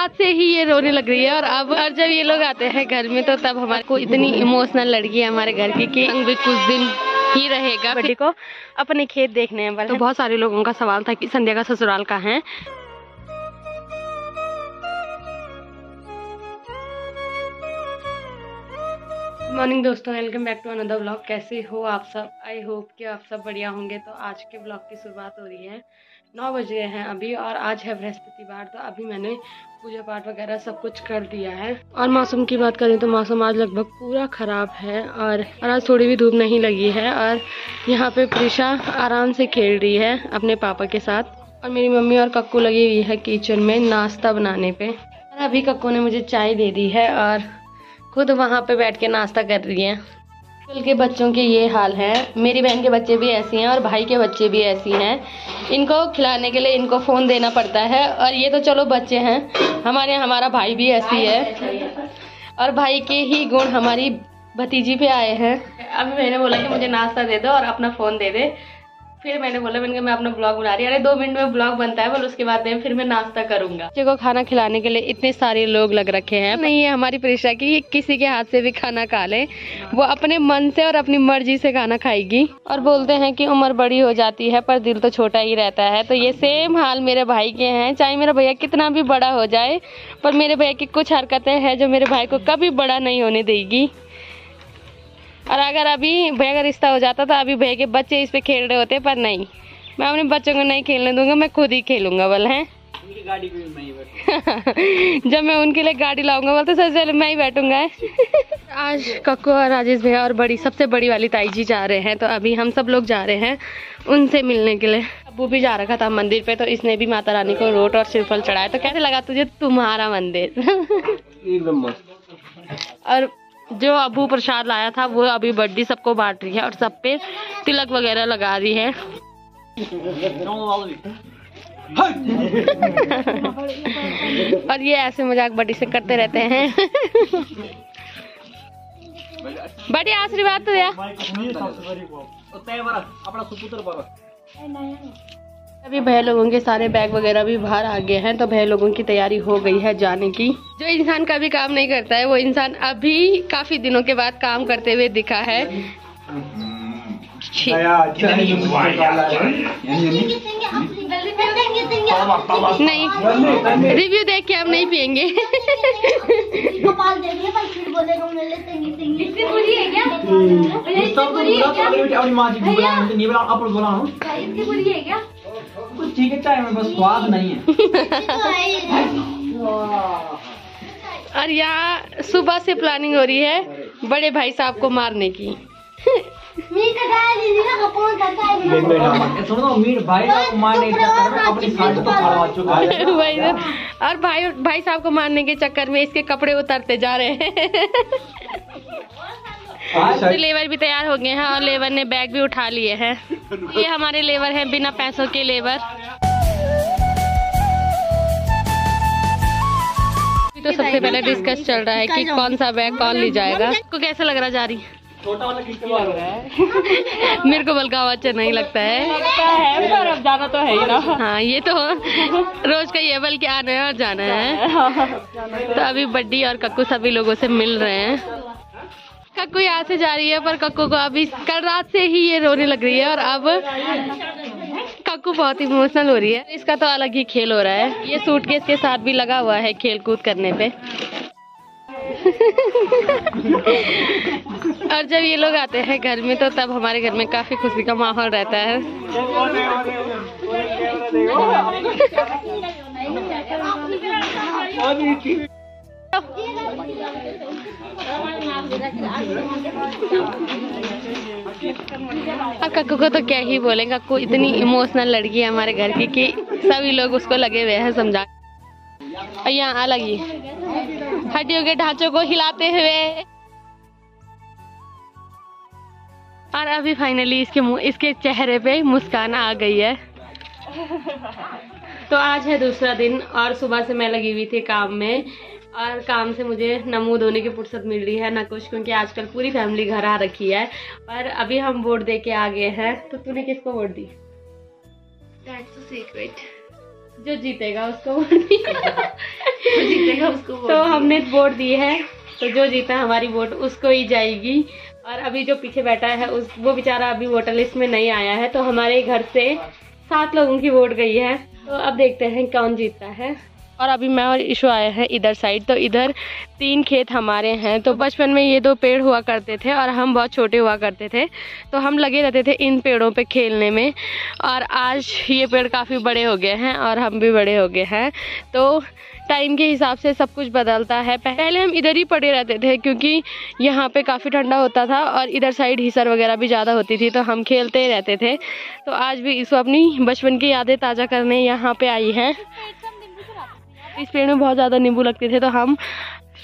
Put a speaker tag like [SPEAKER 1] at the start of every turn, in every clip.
[SPEAKER 1] रात से ही ये रोने लग रही है और जब ये लोग आते हैं घर में तो तब हमारे को इतनी इमोशनल लड़की है हमारे घर की कि भी कुछ दिन ही रहेगा। बेटी को अपने खेत देखने हैं। तो बहुत सारे लोगों का सवाल था कि संध्या का ससुराल कहाँ है। मॉर्निंग दोस्तों, welcome back to another vlog. कैसे हो आप सब? आई होप कि आप सब बढ़िया होंगे। तो आज के व्लॉग की शुरुआत हो रही है। 9 बज गए हैं अभी और आज है बृहस्पतिवार। तो अभी मैंने पूजा पाठ वगैरह सब कुछ कर दिया है। और मौसम की बात करें तो मौसम आज लगभग पूरा ख़राब है और आज थोड़ी भी धूप नहीं लगी है। और यहाँ पे प्रीशा आराम से खेल रही है अपने पापा के साथ और मेरी मम्मी और कक्कू लगी हुई है किचन में नाश्ता बनाने पे। और अभी कक्कू ने मुझे चाय दे दी है और खुद वहाँ पे बैठ के नाश्ता कर रही हैं। स्कूल के बच्चों के ये हाल है। मेरी बहन के बच्चे भी ऐसी हैं और भाई के बच्चे भी ऐसी हैं। इनको खिलाने के लिए इनको फ़ोन देना पड़ता है। और ये तो चलो बच्चे हैं, हमारा भाई भी ऐसी है और भाई के ही गुण हमारी भतीजी पे आए हैं। अभी मैंने बोला कि मुझे नाश्ता दे दो और अपना फ़ोन दे दे। फिर मैंने बोला मैं अपना ब्लॉग बना रही हूँ। अरे 2 मिनट में ब्लॉग बनता है, बोल उसके बाद में फिर मैं नाश्ता करूंगा। बच्चे को खाना खिलाने के लिए इतने सारे लोग लग रखे हैं। नहीं है हमारी प्रीशा की किसी के हाथ से भी खाना खा ले, वो अपने मन से और अपनी मर्जी से खाना खाएगी। और बोलते हैं कि उम्र बड़ी हो जाती है पर दिल तो छोटा ही रहता है। तो ये सेम हाल मेरे भाई के हैं। चाहे मेरा भैया कितना भी बड़ा हो जाए पर मेरे भैया की कुछ हरकतें हैं जो मेरे भाई को कभी बड़ा नहीं होने देगी। और अगर अभी भैया का रिश्ता हो जाता तो अभी भैया के बच्चे इस पे खेल रहे होते, पर नहीं, मैं अपने बच्चों को नहीं खेलने दूंगा, मैं खुद ही खेलूंगा। बोल हैं गाड़ी पे मैं जब मैं उनके लिए गाड़ी लाऊंगा बोलते सबसे पहले मैं ही बैठूंगा। आज कक्कू और राजेश भैया और सबसे बड़ी वाली ताई जी जा रहे हैं। तो अभी हम सब लोग जा रहे हैं उनसे मिलने के लिए। अब्बू भी जा रखा था मंदिर पे, तो इसने भी माता रानी को रोट और श्रीफल चढ़ाया। तो कैसे लगा तुझे तुम्हारा मंदिर? एकदम मस्त। और जो अब्बू प्रसाद लाया था वो अभी बड्डी सबको बांट रही है और सब पे तिलक वगैरह लगा रही है। और ये ऐसे मजाक बड्डी से करते रहते हैं। बड़ी आशीर्वाद तो दिया। अभी भैया लोगों के सारे बैग वगैरह भी बाहर आ गए हैं। तो भैया लोगों की तैयारी हो गई है जाने की। जो इंसान कभी काम नहीं करता है वो इंसान अभी काफी दिनों के बाद काम करते हुए दिखा है। नहीं, रिव्यू देख के हम नहीं पियेंगे।
[SPEAKER 2] कुछ ठीक है, चाय में बस स्वाद नहीं है।
[SPEAKER 1] और यहाँ सुबह से प्लानिंग हो रही है बड़े भाई साहब को मारने की। और भाई साहब को मारने के चक्कर में इसके कपड़े उतरते जा रहे हैं। तो लेबर भी तैयार हो गए हैं और लेबर ने बैग भी उठा लिए हैं। ये हमारे लेबर हैं, बिना पैसों के लेबर। तो सबसे पहले डिस्कस चल रहा है कि कौन सा बैग कौन ले जाएगा। आपको कैसा लग रहा जा रही?
[SPEAKER 2] छोटा वाला किसको लग रहा है?
[SPEAKER 1] मेरे को बल्कि अच्छा नहीं लगता है
[SPEAKER 2] पर अब जाना तो है ही ना।
[SPEAKER 1] हाँ, ये तो रोज का ये बल्कि आना है और जाना है। तो अभी बड्डी और कक्कू सभी लोगों से मिल रहे हैं। कक्कू यहाँ से जा रही है पर कक्कू को अभी कल रात से ही ये रोने लग रही है और अब कक्कू बहुत इमोशनल हो रही है। इसका तो अलग ही खेल हो रहा है। ये सूटकेस के साथ भी लगा हुआ है खेल कूद करने पे। और जब ये लोग आते हैं घर में तो तब हमारे घर में काफी खुशी का माहौल रहता है। और कक्कू को तो क्या ही बोले, कक्कू इतनी इमोशनल लड़की है हमारे घर की कि सभी लोग उसको लगे हुए हैं समझा। और यहाँ अलग ही हड्डियों के ढांचों को हिलाते हुए। और अभी फाइनली इसके चेहरे पे मुस्कान आ गई है। तो आज है दूसरा दिन और सुबह से मैं लगी हुई थी काम में। और काम से मुझे न मुँह धोने की फुर्सत मिल रही है न कुछ, क्योंकि आजकल पूरी फैमिली घर आ रखी है। और अभी हम वोट दे के आ गए हैं। तो तूने किसको vote the?
[SPEAKER 3] That's a secret.
[SPEAKER 1] जो जीतेगा उसको वोट जीतेगा उसको तो हमने वोट दी है, तो जो जीता हमारी वोट उसको ही जाएगी। और अभी जो पीछे बैठा है वो बेचारा अभी वोटर लिस्ट में नहीं आया है, तो हमारे घर से 7 लोगों की वोट गई है। तो अब देखते हैं कौन जीतता है। और अभी मैं और ईशु आए हैं इधर साइड, तो इधर 3 खेत हमारे हैं। तो बचपन में ये 2 पेड़ हुआ करते थे और हम बहुत छोटे हुआ करते थे, तो हम लगे रहते थे इन पेड़ों पे खेलने में। और आज ये पेड़ काफ़ी बड़े हो गए हैं और हम भी बड़े हो गए हैं, तो टाइम के हिसाब से सब कुछ बदलता है। पहले हम इधर ही पड़े रहते थे क्योंकि यहाँ पे काफ़ी ठंडा होता था और इधर साइड हीसर वगैरह भी ज़्यादा होती थी, तो हम खेलते ही रहते थे। तो आज भी इसको अपनी बचपन की यादें ताज़ा करने यहाँ पे आई है। इस पेड़ में बहुत ज़्यादा नींबू लगते थे, तो हम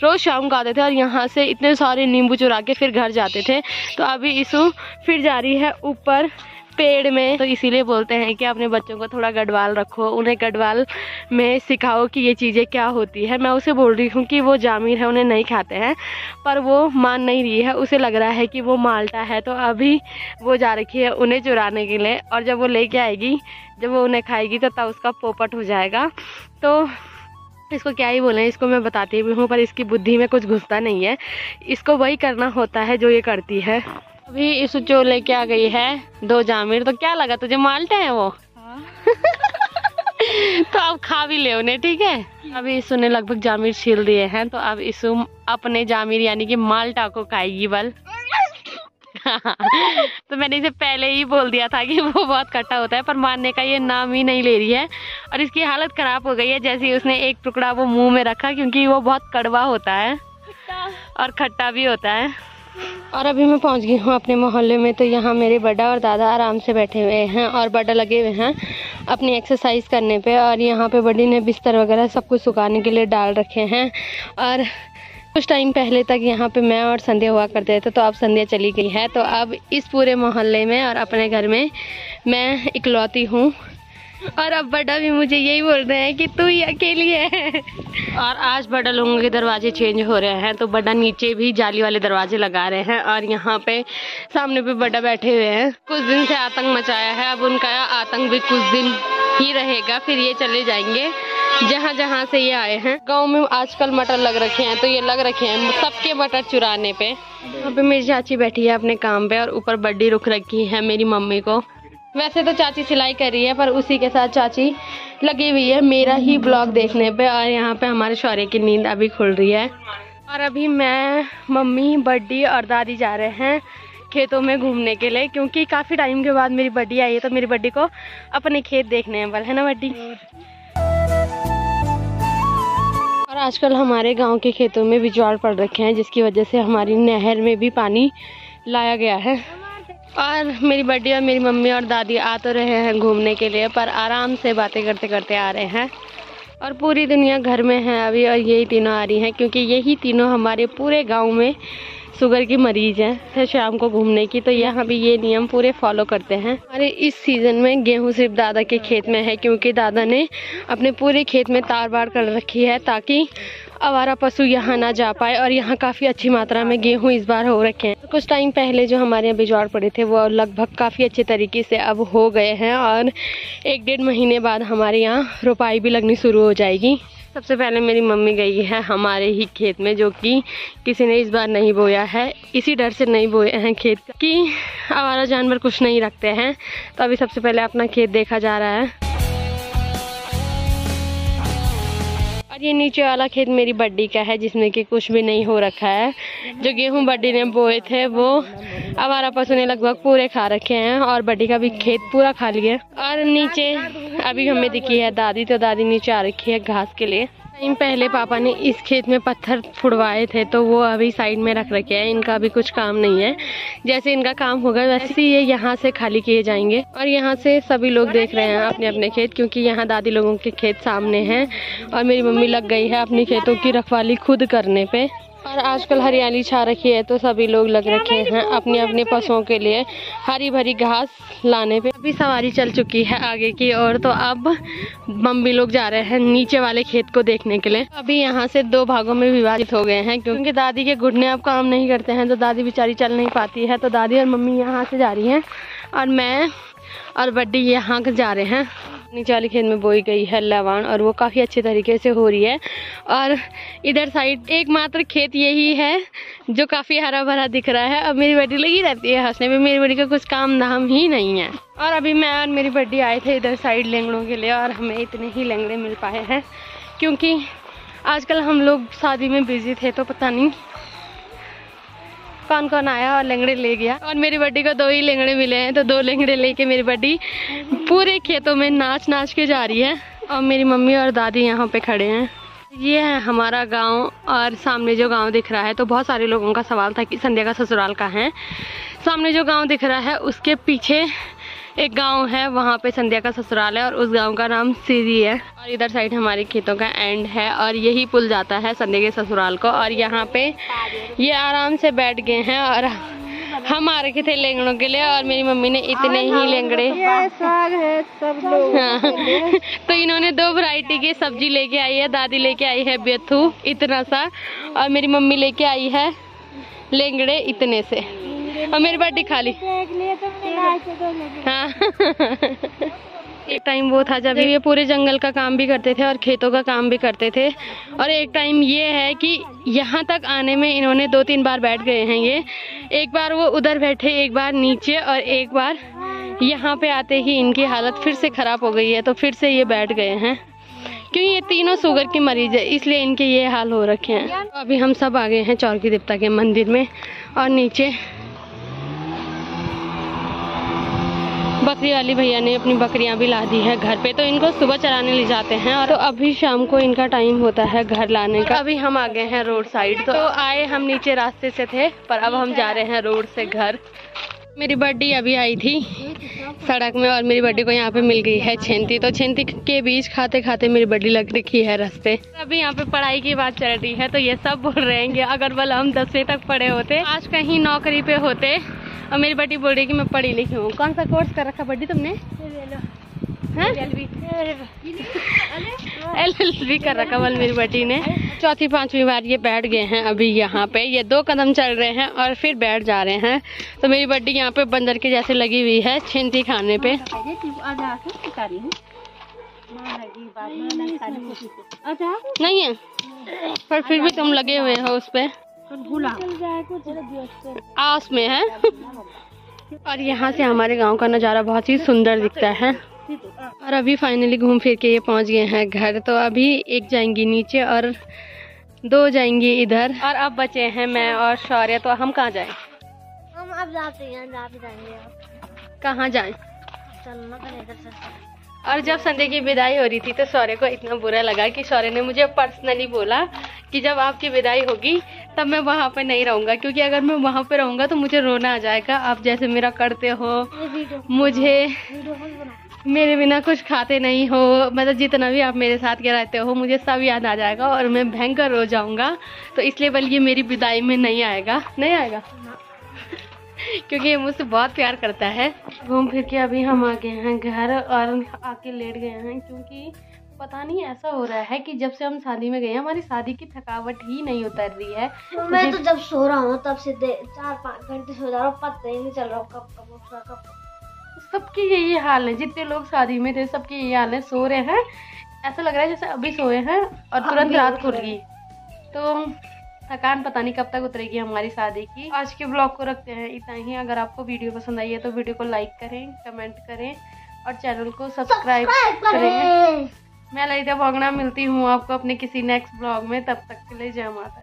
[SPEAKER 1] रोज़ शाम को आते थे और यहाँ से इतने सारे नींबू चुरा के फिर घर जाते थे। तो अभी ईशु फिर जा रही है ऊपर पेड़ में, तो इसीलिए बोलते हैं कि अपने बच्चों को थोड़ा गढ़वाल रखो, उन्हें गढ़वाल में सिखाओ कि ये चीज़ें क्या होती है। मैं उसे बोल रही हूँ कि वो जामिर है, उन्हें नहीं खाते हैं, पर वो मान नहीं रही है। उसे लग रहा है कि वो माल्टा है, तो अभी वो जा रखी है उन्हें चुराने के लिए। और जब वो लेके आएगी, जब वो उन्हें खाएगी तो तब उसका पोपट हो जाएगा। तो इसको क्या ही बोलें, इसको मैं बताती भी हूँ पर इसकी बुद्धि में कुछ घुसता नहीं है। इसको वही करना होता है जो ये करती है। अभी इस जो लेके आ गई है 2 जामिर, तो क्या लगा तुझे, माल्टे हैं वो? हाँ। तो अब खा भी ले उन्हें, ठीक है। अभी इसु ने लगभग जामिर छील दिए हैं, तो अब इसु अपने जामिर यानी कि माल्टा को खाएगी बल। तो मैंने इसे पहले ही बोल दिया था कि वो बहुत खट्टा होता है, पर मानने का ये नाम ही नहीं ले रही है और इसकी हालत खराब हो गई है। जैसे ही उसने एक टुकड़ा वो मुंह में रखा, क्योंकि वो बहुत कड़वा होता है और खट्टा भी होता है। और अभी मैं पहुंच गई हूँ अपने मोहल्ले में, तो यहाँ मेरे बड़ा और दादा आराम से बैठे हुए हैं और बड़ा लगे हुए हैं अपनी एक्सरसाइज करने पे। और यहाँ पे बड़ी ने बिस्तर वगैरह सब कुछ सुखाने के लिए डाल रखे हैं। और कुछ टाइम पहले तक यहाँ पे मैं और संध्या हुआ करते थे, तो अब संध्या चली गई है। तो अब इस पूरे मोहल्ले में और अपने घर में मैं इकलौती हूँ। और अब बड़ा भी मुझे यही बोल रहे हैं कि तू ही अकेली है। और आज बड़ा लोगों के दरवाजे चेंज हो रहे हैं, तो बड़ा नीचे भी जाली वाले दरवाजे लगा रहे हैं और यहाँ पे सामने पे बड़ा बैठे हुए हैं। कुछ दिन से आतंक मचाया है, अब उनका आतंक भी कुछ दिन ही रहेगा, फिर ये चले जाएंगे जहाँ जहाँ से ये आए हैं। गांव में आजकल मटर लग रखे हैं, तो ये लग रखे हैं सबके मटर चुराने पे। यहाँ पे मेरी चाची बैठी है अपने काम पे और ऊपर बड्डी रुक रखी है मेरी मम्मी को। वैसे तो चाची सिलाई कर रही है, पर उसी के साथ चाची लगी हुई है मेरा ही ब्लॉग देखने पे। और यहाँ पे हमारे शौर्य की नींद अभी खुल रही है। और अभी मैं, मम्मी, बड्डी और दादी जा रहे हैं खेतों में घूमने के लिए, क्योंकि काफ़ी टाइम के बाद मेरी बड्डी आई है, तो मेरी बड्डी को अपने खेत देखने हैं बल, है ना बड्डी? और आजकल हमारे गांव के खेतों में बिजवाड़ पड़ रखे हैं, जिसकी वजह से हमारी नहर में भी पानी लाया गया है। और मेरी बड्डी और मेरी मम्मी और दादी आ तो रहे हैं घूमने के लिए, पर आराम से बातें करते करते आ रहे हैं। और पूरी दुनिया घर में है अभी, और यही तीनों आ रही हैं, क्योंकि यही तीनों हमारे पूरे गांव में शुगर की मरीज हैं, तो शाम को घूमने की। तो यहाँ भी ये नियम पूरे फॉलो करते हैं। हमारे इस सीज़न में गेहूँ सिर्फ दादा के खेत में है, क्योंकि दादा ने अपने पूरे खेत में तार बाड़ कर रखी है ताकि आवारा पशु यहाँ ना जा पाए। और यहाँ काफ़ी अच्छी मात्रा में गेहूँ इस बार हो रखे हैं। कुछ टाइम पहले जो हमारे यहाँ बिजवाड़ पड़े थे वो लगभग काफ़ी अच्छे तरीके से अब हो गए हैं, और 1-1.5 महीने बाद हमारे यहाँ रोपाई भी लगनी शुरू हो जाएगी। सबसे पहले मेरी मम्मी गई है हमारे ही खेत में, जो कि किसी ने इस बार नहीं बोया है। इसी डर से नहीं बोए हैं खेत कि आवारा जानवर कुछ नहीं रखते हैं। तो अभी सबसे पहले अपना खेत देखा जा रहा है। और ये नीचे वाला खेत मेरी बड्डी का है, जिसमें कि कुछ भी नहीं हो रखा है। जो गेहूं बड्डी ने बोए थे वो आवारा पशु ने लगभग पूरे खा रखे हैं, और बड्डी का भी खेत पूरा खा लिया। और नीचे अभी हमें दिखी है दादी, तो दादी नीचे आ रखी है घास के लिए। टाइम पहले पापा ने इस खेत में पत्थर फुड़वाए थे, तो वो अभी साइड में रख रखे हैं। इनका अभी कुछ काम नहीं है, जैसे इनका काम होगा वैसे ये यहाँ से खाली किए जाएंगे। और यहाँ से सभी लोग देख रहे हैं अपने अपने खेत, क्योंकि यहाँ दादी लोगों के खेत सामने हैं और मेरी मम्मी लग गई है अपनी खेतों की रखवाली खुद करने पे। और आजकल हरियाली छा रखी है, तो सभी लोग लग रखे हैं अपने अपने पशुओं के लिए हरी भरी घास लाने पे। अभी सवारी चल चुकी है आगे की ओर, तो अब मम्मी लोग जा रहे हैं नीचे वाले खेत को देखने के लिए। अभी यहाँ से 2 भागों में विभाजित हो गए हैं, क्योंकि दादी के घुटने अब काम नहीं करते हैं, तो दादी बेचारी चल नहीं पाती है। तो दादी और मम्मी यहाँ से जा रही हैं और मैं और बड्डी यहाँ जा रहे हैं। नीचे वाली खेत में बोई गई है लवाण और वो काफ़ी अच्छे तरीके से हो रही है। और इधर साइड एकमात्र खेत यही है जो काफ़ी हरा भरा दिख रहा है। अब मेरी बेटी लगी रहती है हंसने में, मेरी बेटी का कुछ काम धाम ही नहीं है। और अभी मैं और मेरी बेटी आए थे इधर साइड लेंगड़ों के लिए और हमें इतने ही लेंगड़े मिल पाए हैं क्योंकि आजकल हम लोग शादी में बिजी थे तो पता नहीं कौन कौन आया और लेंगड़े ले गया। और मेरी बड्डी को 2 ही लेंगड़े मिले हैं तो 2 लेंगड़े लेके मेरी बड्डी पूरे खेतों में नाच नाच के जा रही है। और मेरी मम्मी और दादी यहाँ पे खड़े हैं। ये है हमारा गांव और सामने जो गांव दिख रहा है, तो बहुत सारे लोगों का सवाल था कि संध्या का ससुराल कहाँ है। सामने जो गांव दिख रहा है उसके पीछे एक गांव है, वहाँ पे संध्या का ससुराल है और उस गांव का नाम सीरी है। और इधर साइड हमारे खेतों का एंड है और यही पुल जाता है संध्या के ससुराल को। और यहाँ पे ये आराम से बैठ गए हैं और हम आ रखे थे लेंगड़ों के लिए और मेरी मम्मी ने इतने ही लेंगड़े साग है सब लोग। हाँ। तो इन्होंने 2 वैरायटी की सब्जी लेके आई है। दादी लेके आई है बेथू इतना सा और मेरी मम्मी लेके आई है लेंगड़े इतने से और मेरी बाटी खा ली। हाँ। एक टाइम वो था जब ये पूरे जंगल का काम भी करते थे और खेतों का काम भी करते थे। और एक टाइम ये है कि यहाँ तक आने में इन्होंने 2-3 बार बैठ गए हैं। ये एक बार वो उधर बैठे, एक बार नीचे और एक बार यहाँ पे आते ही इनकी हालत फिर से खराब हो गई है तो फिर से ये बैठ गए हैं क्योंकि ये तीनों शुगर की मरीज है इसलिए इनके ये हाल हो रखे हैं। तो अभी हम सब आ गए हैं चौरकी देवता के मंदिर में और नीचे बकरी वाली भैया ने अपनी बकरियां भी ला दी है घर पे, तो इनको सुबह चराने ले जाते हैं और तो अभी शाम को इनका टाइम होता है घर लाने का। अभी हम आ गए हैं रोड साइड, तो आए हम नीचे रास्ते से थे पर अब हम जा रहे हैं रोड से घर। मेरी बड्डी अभी आई थी सड़क में और मेरी बड्डी को यहाँ पे मिल गई है छेंती, तो छेंती के बीच खाते खाते मेरी बड्डी लग रखी है रास्ते। अभी यहाँ पे पढ़ाई की बात चल रही है तो ये सब बोल रहे हैं कि अगर बल हम 10वीं तक पढ़े होते, आज कहीं नौकरी पे होते। और मेरी बड्डी बोल रही कि मैं पढ़ी लिखी हूँ। कौन सा कोर्स कर रखा बड्डी तुमने? LLB कर रखा बल मेरी बड्डी ने। 4-5वीं बार ये बैठ गए हैं अभी यहाँ पे। ये 2 कदम चल रहे हैं और फिर बैठ जा रहे हैं। तो मेरी बड्डी यहाँ पे बंदर के जैसे लगी हुई है छेंती खाने पे। नहीं है पर फिर भी तुम लगे हुए हो उस पे, आस में है। और यहाँ से हमारे गांव का नज़ारा बहुत ही सुंदर दिखता है। और अभी फाइनली घूम फिर के ये पहुँच गए हैं घर। तो अभी एक जाएंगी नीचे और 2 जाएंगी इधर और अब बचे हैं मैं और शौर्य। तो हम कहाँ जाएं?
[SPEAKER 3] हम अब जाते हैं, जहाँ पे जाएंगे।
[SPEAKER 1] कहाँ जाएं?
[SPEAKER 3] चलना इधर से।
[SPEAKER 1] और जब संध्या की विदाई हो रही थी तो शौर्य को इतना बुरा लगा कि शौर्य ने मुझे पर्सनली बोला कि जब आपकी विदाई होगी तब मैं वहाँ पे नहीं रहूँगा, क्योंकि अगर मैं वहाँ पे रहूँगा तो मुझे रोना आ जाएगा। आप जैसे मेरा करते हो, मुझे मेरे बिना कुछ खाते नहीं हो, मतलब जितना भी आप मेरे साथ के रहते हो मुझे सब याद आ जाएगा और मैं भयंकर रो जाऊँगा। तो इसलिए बल्कि मेरी विदाई में नहीं आएगा क्योंकि ये मुझसे बहुत प्यार करता है। घूम फिर के अभी हम आ गए हैं घर और आके लेट गए हैं क्योंकि पता नहीं ऐसा हो रहा है कि जब से हम शादी में गए हमारी शादी की थकावट ही नहीं उतर रही है।
[SPEAKER 3] मैं तो जब सो रहा हूँ तब से 4-5 घंटे सो जा रहा हूँ, पता ही नहीं चल रहा कब।
[SPEAKER 1] सबकी यही हाल है, जितने लोग शादी में थे सबके यही हाल है, सो रहे हैं। ऐसा लग रहा है जैसे अभी सोए हैं और तुरंत रात खुल गई। तो थकान पता नहीं कब तक उतरेगी हमारी शादी की। आज के ब्लॉग को रखते हैं इतना ही। अगर आपको वीडियो पसंद आई है तो वीडियो को लाइक करें, कमेंट करें और चैनल को सब्सक्राइब करें। मैं ललिता भोगना मिलती हूँ आपको अपने किसी नेक्स्ट ब्लॉग में। तब तक के लिए जय माता।